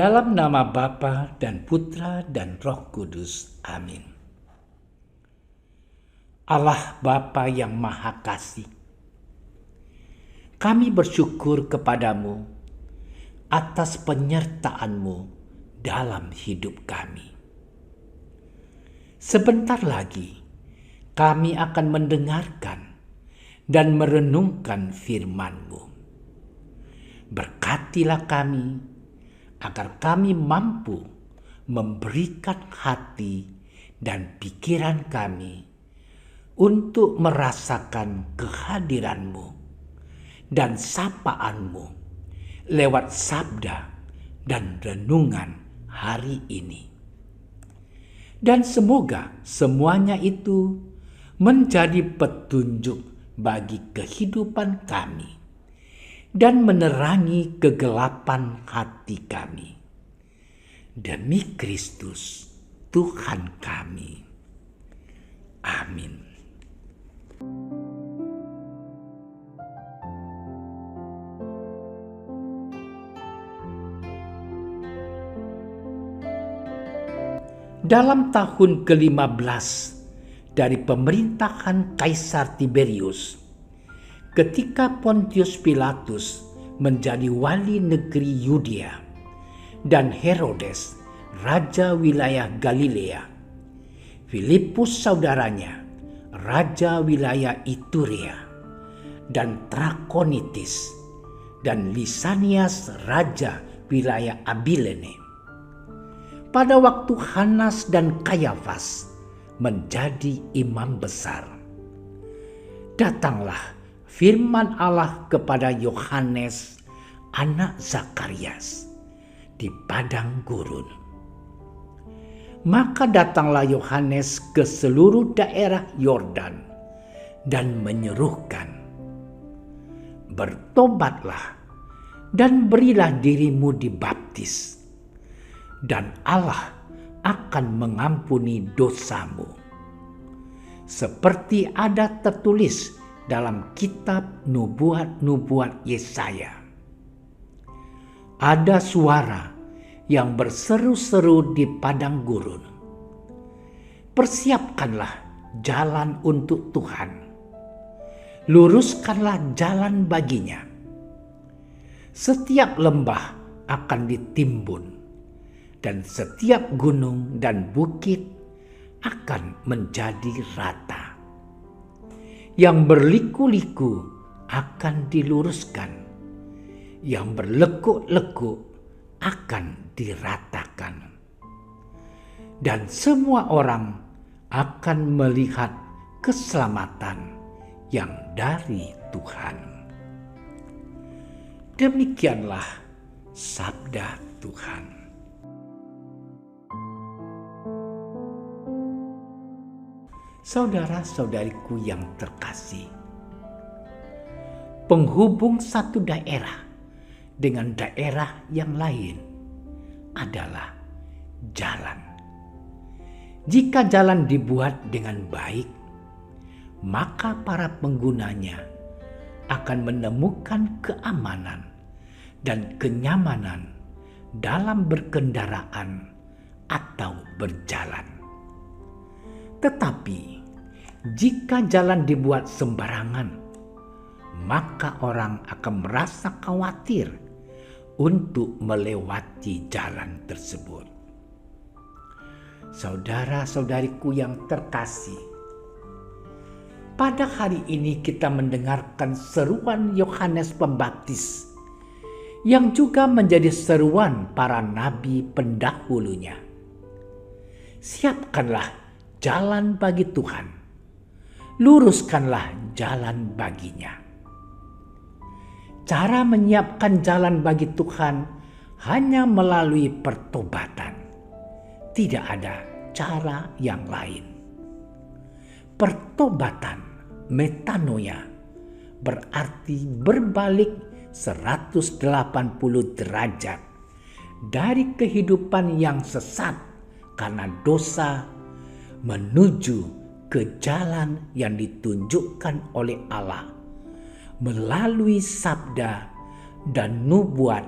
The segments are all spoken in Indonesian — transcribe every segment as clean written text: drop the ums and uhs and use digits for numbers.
Dalam nama Bapa dan Putra dan Roh Kudus. Amin. Allah Bapa yang Maha Kasih, kami bersyukur kepadamu atas penyertaan-Mu dalam hidup kami. Sebentar lagi kami akan mendengarkan dan merenungkan firman-Mu. Berkatilah kami agar kami mampu memberikan hati dan pikiran kami untuk merasakan kehadiran-Mu dan sapaan-Mu lewat sabda dan renungan hari ini. Dan semoga semuanya itu menjadi petunjuk bagi kehidupan kami dan menerangi kegelapan hati kami. Demi Kristus Tuhan kami. Amin. Dalam tahun ke-15 dari pemerintahan Kaisar Tiberius, ketika Pontius Pilatus menjadi wali negeri Yudea dan Herodes raja wilayah Galilea, Filipus saudaranya raja wilayah Iturea dan Trakonitis, dan Lisanias raja wilayah Abilene. Pada waktu Hanas dan Kayafas menjadi imam besar, datanglah firman Allah kepada Yohanes, anak Zakarias, di padang gurun. Maka datanglah Yohanes ke seluruh daerah Yordan dan menyerukan, "Bertobatlah dan berilah dirimu dibaptis, dan Allah akan mengampuni dosamu. Seperti ada tertulis dalam kitab nubuat-nubuat Yesaya." Ada suara yang berseru-seru di padang gurun, "Persiapkanlah jalan untuk Tuhan, luruskanlah jalan baginya. Setiap lembah akan ditimbun, dan setiap gunung dan bukit akan menjadi rata. Yang berliku-liku akan diluruskan, yang berlekuk-lekuk akan diratakan. Dan semua orang akan melihat keselamatan yang dari Tuhan." Demikianlah sabda Tuhan. Saudara-saudariku yang terkasih, penghubung satu daerah dengan daerah yang lain adalah jalan. Jika jalan dibuat dengan baik, maka para penggunanya akan menemukan keamanan dan kenyamanan dalam berkendaraan atau berjalan. Tetapi jika jalan dibuat sembarangan, maka orang akan merasa khawatir untuk melewati jalan tersebut. Saudara-saudariku yang terkasih, pada hari ini kita mendengarkan seruan Yohanes Pembaptis yang juga menjadi seruan para nabi pendahulunya. Siapkanlah jalan bagi Tuhan, luruskanlah jalan baginya. Cara menyiapkan jalan bagi Tuhan hanya melalui pertobatan. Tidak ada cara yang lain. Pertobatan, metanoia, berarti berbalik 180 derajat dari kehidupan yang sesat karena dosa menuju ke jalan yang ditunjukkan oleh Allah melalui sabda dan nubuat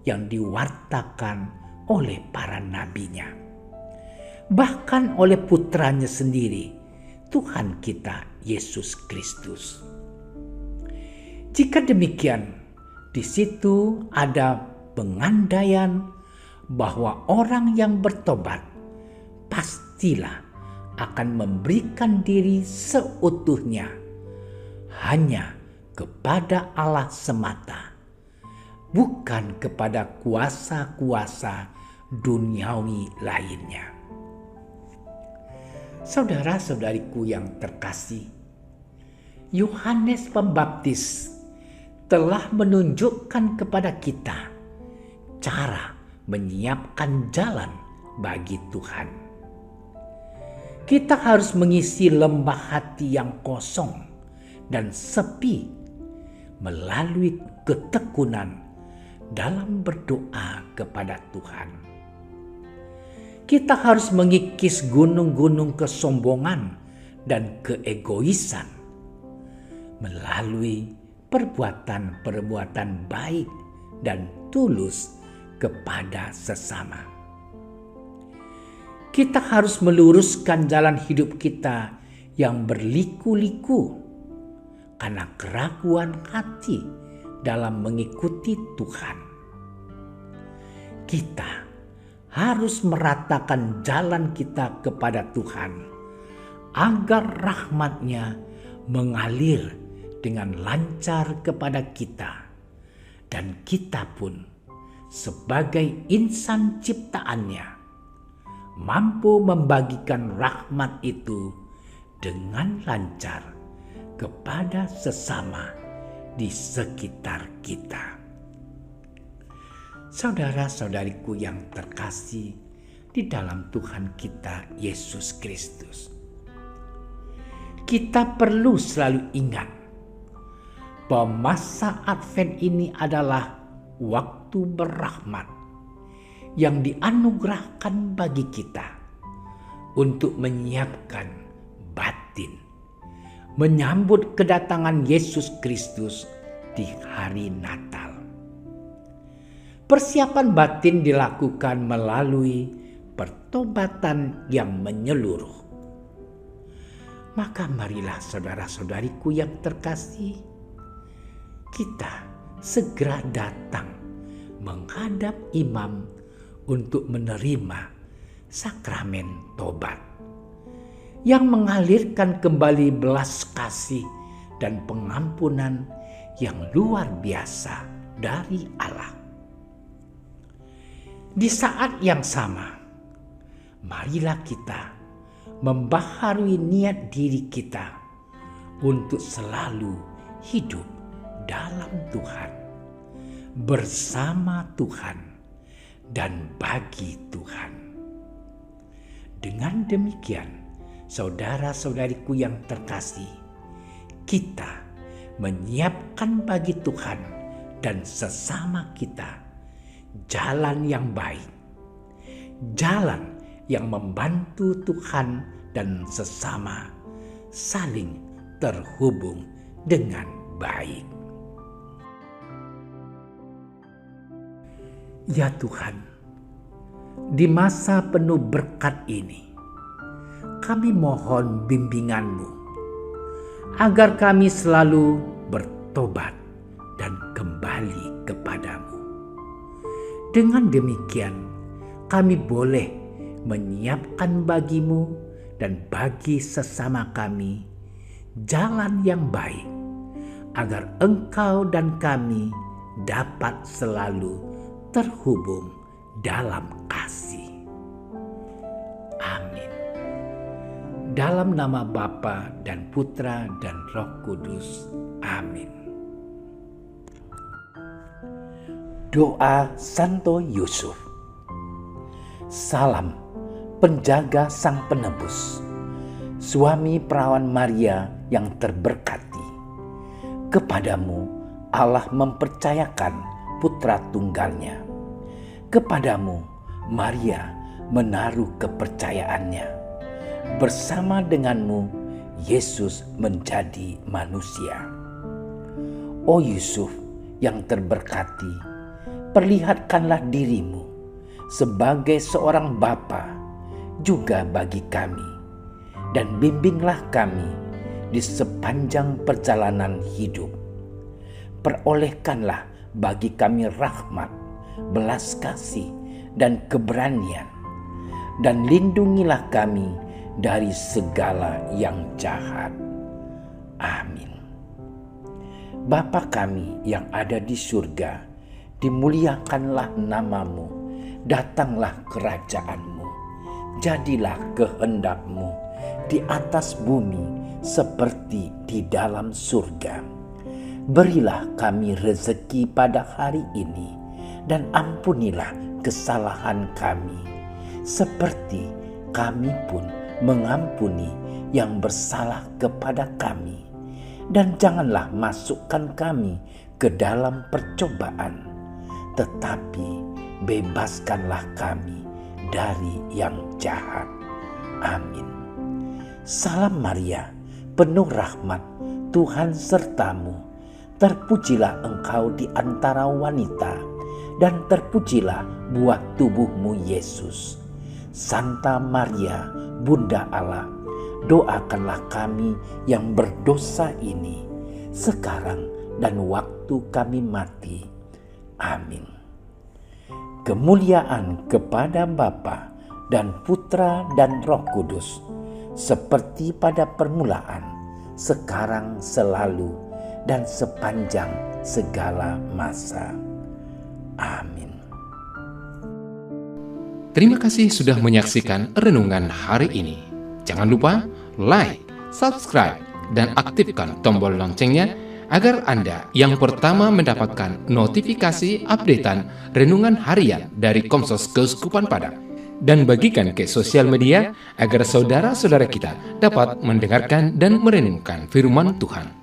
yang diwartakan oleh para nabinya, bahkan oleh putranya sendiri, Tuhan kita Yesus Kristus. Jika demikian, di situ ada pengandaian bahwa orang yang bertobat pastilah akan memberikan diri seutuhnya hanya kepada Allah semata, bukan kepada kuasa-kuasa duniawi lainnya. Saudara-saudariku yang terkasih, Yohanes Pembaptis telah menunjukkan kepada kita cara menyiapkan jalan bagi Tuhan. Kita harus mengisi lembah hati yang kosong dan sepi melalui ketekunan dalam berdoa kepada Tuhan. Kita harus mengikis gunung-gunung kesombongan dan keegoisan melalui perbuatan-perbuatan baik dan tulus kepada sesama. Kita harus meluruskan jalan hidup kita yang berliku-liku karena keraguan hati dalam mengikuti Tuhan. Kita harus meratakan jalan kita kepada Tuhan agar rahmat-Nya mengalir dengan lancar kepada kita, dan kita pun sebagai insan ciptaannya mampu membagikan rahmat itu dengan lancar kepada sesama di sekitar kita. Saudara-saudariku yang terkasih di dalam Tuhan kita Yesus Kristus, kita perlu selalu ingat bahwa masa Advent ini adalah waktu berrahmat yang dianugerahkan bagi kita untuk menyiapkan batin, menyambut kedatangan Yesus Kristus di hari Natal. Persiapan batin dilakukan melalui pertobatan yang menyeluruh. Maka marilah saudara-saudariku yang terkasih, kita segera datang menghadap imam untuk menerima sakramen tobat yang mengalirkan kembali belas kasih dan pengampunan yang luar biasa dari Allah. Di saat yang sama, marilah kita membaharui niat diri kita untuk selalu hidup dalam Tuhan, bersama Tuhan, dan bagi Tuhan. Dengan demikian, saudara-saudariku yang terkasih, kita menyiapkan bagi Tuhan dan sesama kita jalan yang baik, jalan yang membantu Tuhan dan sesama saling terhubung dengan baik. Ya Tuhan, di masa penuh berkat ini, kami mohon bimbingan-Mu agar kami selalu bertobat dan kembali kepadamu. Dengan demikian, kami boleh menyiapkan bagimu dan bagi sesama kami jalan yang baik, agar Engkau dan kami dapat selalu terhubung dalam kasih. Amin. Dalam nama Bapa dan Putra dan Roh Kudus. Amin. Doa Santo Yusuf. Salam penjaga Sang Penebus, suami perawan Maria yang terberkati. Kepadamu Allah mempercayakan Putra Tunggalnya. Kepadamu Maria menaruh kepercayaannya. Bersama denganmu Yesus menjadi manusia. O Yusuf yang terberkati, perlihatkanlah dirimu sebagai seorang bapa juga bagi kami, dan bimbinglah kami di sepanjang perjalanan hidup. Perolehkanlah bagi kami rahmat, belas kasih, dan keberanian, dan lindungilah kami dari segala yang jahat. Amin. Bapa kami yang ada di surga, dimuliakanlah namamu, datanglah kerajaan-mu, jadilah kehendak-mu di atas bumi seperti di dalam surga. Berilah kami rezeki pada hari ini, dan ampunilah kesalahan kami, seperti kami pun mengampuni yang bersalah kepada kami. Dan janganlah masukkan kami ke dalam percobaan, tetapi bebaskanlah kami dari yang jahat. Amin. Salam Maria, penuh rahmat, Tuhan sertamu. Terpujilah engkau di antara wanita, dan terpujilah buah tubuhmu Yesus. Santa Maria, Bunda Allah, doakanlah kami yang berdosa ini, sekarang dan waktu kami mati. Amin. Kemuliaan kepada Bapa dan Putra dan Roh Kudus, seperti pada permulaan, sekarang, selalu, dan sepanjang segala masa. Amin. Terima kasih sudah menyaksikan renungan hari ini. Jangan lupa like, subscribe, dan aktifkan tombol loncengnya agar Anda yang pertama mendapatkan notifikasi updatean renungan harian dari Komsos Keuskupan Padang. Dan bagikan ke sosial media agar saudara-saudara kita dapat mendengarkan dan merenungkan firman Tuhan.